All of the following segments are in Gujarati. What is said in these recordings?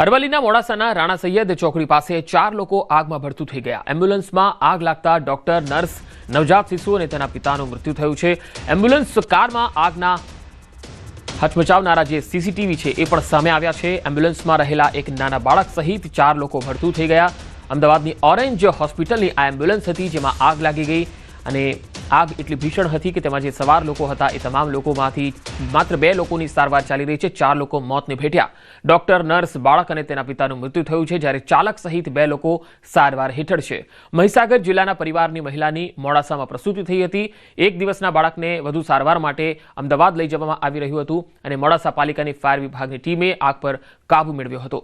અરવલ્લીના મોડાસાના રાણા સૈયદ ચોકડી પાસે 4 લોકો આગમાં ભડતું થઈ ગયા। એમ્બ્યુલન્સમાં આગ લાગતા ડોક્ટર, નર્સ, નવજાત શિશુ અને તેના પિતાનું મૃત્યુ થયું છે। એમ્બ્યુલન્સ કારમાં આગના હચમચાવનારા જે સીસીટીવી છે એ પણ સામે આવ્યા છે। એમ્બ્યુલન્સમાં રહેલા એક નાના બાળક સહિત 4 લોકો ભડતું થઈ ગયા। અમદાવાદની ઓરેન્જ હોસ્પિટલની આ એમ્બ્યુલન્સ હતી જેમાં આગ લાગી ગઈ અને આગ એટલી ભીષણ હતી કે તેમાં જે સવાર લોકો હતા એ તમામ લોકોમાંથી માત્ર 2 લોકોની સારવાર ચાલી રહી છે। 4 લોકો મોતને ભેટ્યા। ડોક્ટર, નર્સ, બાળક અને તેના પિતાનું મૃત્યુ થયું છે જ્યારે ચાલક સહિત 2 લોકો સારવાર હેઠળ છે। મહીસાગર જિલ્લાના પરિવારની મહિલાની મોડાસામાં પ્રસૂતિ થઈ હતી। 1 દિવસના બાળકને વધુ સારવાર માટે અમદાવાદ લઈ જવામાં આવી રહ્યું હતું અને મોડાસા પાલિકાની ફાયર વિભાગની ટીમે આગ પર કાબુ મેળવ્યો હતો।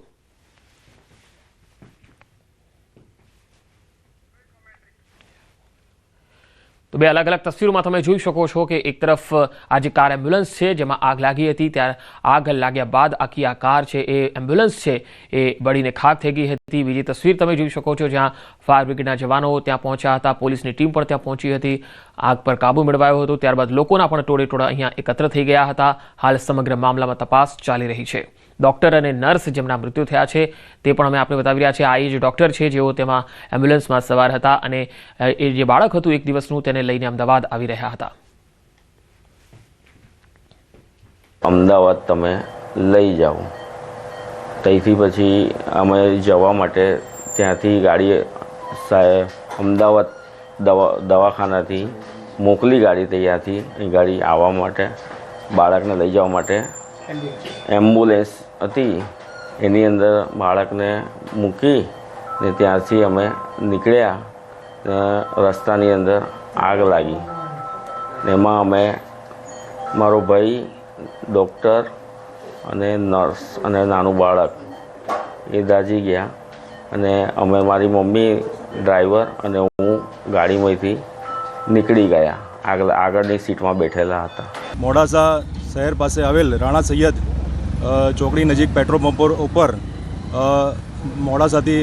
तो 2 अलग अलग तस्वीरों में તમે જોઈ શકો છો કે એક તરફ આ જે કાર એમ્બ્યુલન્સ છે જેમાં આગ લાગી હતી ત્યારે આગ લાગ્યા બાદ આખી આ કાર છે એ એમ્બ્યુલન્સ છે એ બળીને ખાક થઈ ગઈ હતી। બીજી તસવીર તમે જોઈ શકો છો જ્યાં ફાયર બ્રિગેડના જવાનો ત્યાં પહોંચ્યા હતા, પોલીસની ટીમ પણ ત્યાં પહોંચી હતી, આગ પર કાબુ મેળવાયો હતો। ત્યારબાદ લોકોના પણ ટોળે અહીંયા એકત્ર થઈ ગયા હતા। હાલ સમગ્ર મામલામાં તપાસ ચાલી રહી છે। ડોક્ટર અને નર્સ જેમના મૃત્યુ થયા છે તે પણ અમે આપને બતાવી રહ્યા છે। આ એ જ ડોક્ટર છે જેઓ તેમાં એમ્બ્યુલન્સમાં સવાર હતા અને એ જે બાળક હતું 1 દિવસનું તેને લઈને અમદાવાદ આવી રહ્યા હતા। અમદાવાદ તમે લઈ જાઓ, ત્યાંથી પછી અમે જવા માટે ત્યાંથી ગાડી અમદાવાદ દવાખાનાથી મોકલી ગાડી ત્યાંથી એ ગાડી આવવા માટે બાળકને લઈ જવા માટે એમ્બ્યુલન્સ હતી એની અંદર બાળકને મૂકી ને ત્યાંથી અમે નીકળ્યા। રસ્તાની અંદર આગ લાગી ને એમાં અમે મારો ભાઈ, ડૉક્ટર અને નર્સ અને નાનું બાળક એ દાઝી ગયા અને અમે મારી મમ્મી, ડ્રાઈવર અને હું ગાડીમાંથી નીકળી ગયા। આગળની સીટમાં બેઠેલા હતા। મોડાસા શહેર પાસે આવેલ રાણા સૈયદ ચોકડી નજીક પેટ્રોલ પંપ ઉપર મોડાસાથી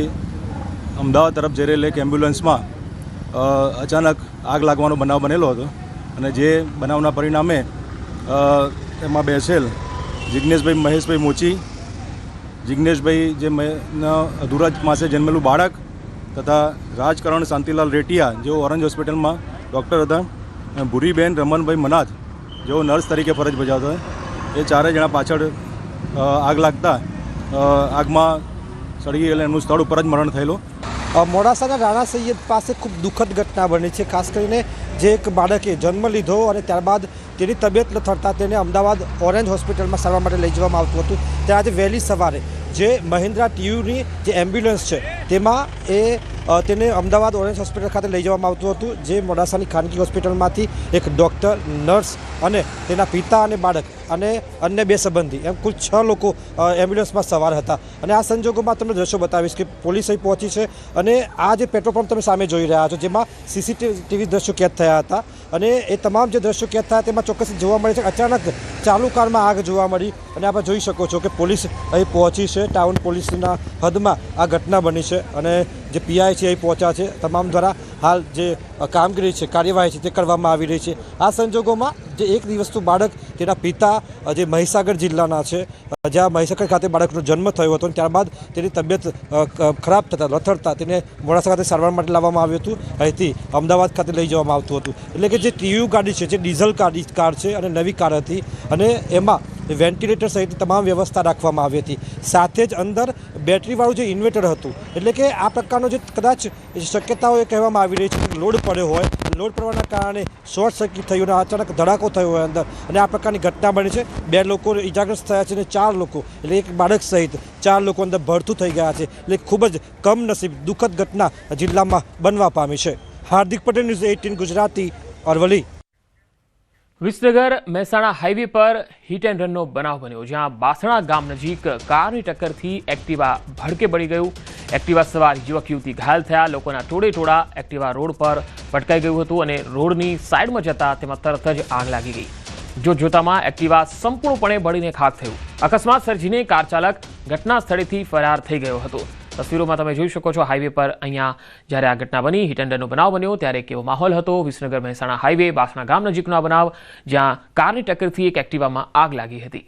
અમદાવાદ તરફ જઈ રહેલી એક એમ્બ્યુલન્સમાં અચાનક આગ લાગવાનો બનાવ બનેલો હતો અને જે બનાવના પરિણામે એમાં બેસેલ જિગ્નેશભાઈ મહેશભાઈ મોચી, જિગ્નેશભાઈ જે અધૂરા માસે જન્મેલું બાળક તથા રાજકરણ શાંતિલાલ રેટિયા જેઓ ઓરેન્જ હોસ્પિટલમાં ડૉક્ટર હતા, ભૂરીબેન રમણભાઈ મનાથ જેઓ નર્સ તરીકે ફરજ બજાવતા હોય, એ 4 જણા પાછળ આગ લાગતા આગમાં સળગી ગયેલા એમનું સ્થળ ઉપર જ મરણ થયેલું। મોડાસાના રાણા સૈયદ પાસે ખૂબ દુઃખદ ઘટના બની છે। ખાસ કરીને જે એક બાળકે જન્મ લીધો અને ત્યારબાદ તેની તબિયત લથડતા તેને અમદાવાદ ઓરેન્જ હોસ્પિટલમાં સારવાર માટે લઈ જવામાં આવતું હતું। ત્યારે આજે વહેલી સવારે જે મહિન્દ્રા ટીયુની જે એમ્બ્યુલન્સ છે તેમાં તેને અમદાવાદ ઓરેન્જ હોસ્પિટલ ખાતે લઈ જવામાં આવતું હતું। જે મોડાસાની ખાનગી હોસ્પિટલમાંથી એક ડૉક્ટર, નર્સ અને તેના પિતા અને બાળક અને અન્ય 2 સંબંધી એમ કુલ 6 લોકો એમ્બ્યુલન્સમાં સવાર હતા। અને આ સંજોગોમાં તમને દ્રશ્યો બતાવીશ કે પોલીસ અહીં પહોંચી છે અને આ જે પેટ્રોલ પંપ તમે સામે જોઈ રહ્યા છો જેમાં સીસીટીવી દ્રશ્યો કેદ થયા હતા અને એ તમામ જે દ્રશ્યો કેદ થયા તેમાં ચોક્કસ જોવા મળે છે અચાનક ચાલુ કારમાં આગ જોવા મળી અને આપણે જોઈ શકો છો કે પોલીસ અહીં પહોંચી છે। ટાઉન પોલીસના હદમાં આ ઘટના બની છે અને જે પીઆઈ છે અહીં પહોંચ્યા છે। તમામ દ્વારા હાલ જે કામગીરી છે, કાર્યવાહી છે તે કરવામાં આવી રહી છે। આ સંજોગોમાં જે 1 દિવસનું બાળક તેના પિતા જે મહીસાગર જિલ્લાના છે જ્યાં મહીસાગર ખાતે બાળકનો જન્મ થયો હતો અને ત્યારબાદ તેની તબિયત ખરાબ થતાં લથડતા તેને મોડાસા ખાતે સારવાર માટે લાવવામાં આવ્યું હતું, અહીંથી અમદાવાદ ખાતે લઈ જવામાં આવતું હતું। એટલે કે જે ટીયુ ગાડી છે જે ડીઝલ કાર છે અને નવી કાર હતી અને એમાં વેન્ટિલેટર સહિત તમામ વ્યવસ્થા રાખવામાં આવી હતી। સાથે જ અંદર બેટરીવાળું જે ઇન્વર્ટર હતું એટલે કે આ પ્રકારનો જે કદાચ શક્યતાઓ એ કહેવામાં આવી રહી છે કે લોડ પડ્યો હોય, લોડ પડવાના કારણે શોર્ટ સર્કિટ થયું અને અચાનક ધડાકો થયો હોય અંદર અને આ પ્રકારની ઘટના બની છે। 2 લોકો ઇજાગ્રસ્ત થયા છે અને 4 લોકો એટલે એક બાળક સહિત 4 લોકો અંદર ભડતું થઈ ગયા છે। એટલે ખૂબ જ કમનસીબ દુઃખદ ઘટના જિલ્લામાં બનવા પામી છે। હાર્દિક પટેલ, ન્યૂઝ 18 ગુજરાતી, અરવલ્લી। વિસનગર મહેસાણા હાઈવે પર હિટ એન્ડ રનનો બનાવ બન્યો જ્યાં બાસણા ગામ નજીક કારની ટક્કરથી એક્ટિવા ભડકે બળી ગયું। એક્ટિવા સવાર યુવક યુવતી ઘાયલ થયા। લોકોના ટોળે એક્ટિવા રોડ પર પટકાઈ ગયું હતું અને રોડની સાઈડમાં જતા તેમાં તરત જ આગ લાગી ગઈ। જોતજોતામાં એક્ટિવા સંપૂર્ણપણે બળીને ખાક થયું। અકસ્માત સર્જીને કાર ચાલક ઘટના સ્થળેથી ફરાર થઈ ગયો હતો। તસવીરોમાં તમે જોઈ શકો છો હાઈવે પર અહીંયા જ્યારે આ ઘટના બની, હિટ એન્ડ રનનો બનાવ બન્યો ત્યારે કેવો માહોલ હતો। વિસનગર મહેસાણા હાઈવે બાસણા ગામ નજીકનો આ બનાવ જ્યાં કારની ટક્કરથી એક એક્ટિવામાં આગ લાગી હતી।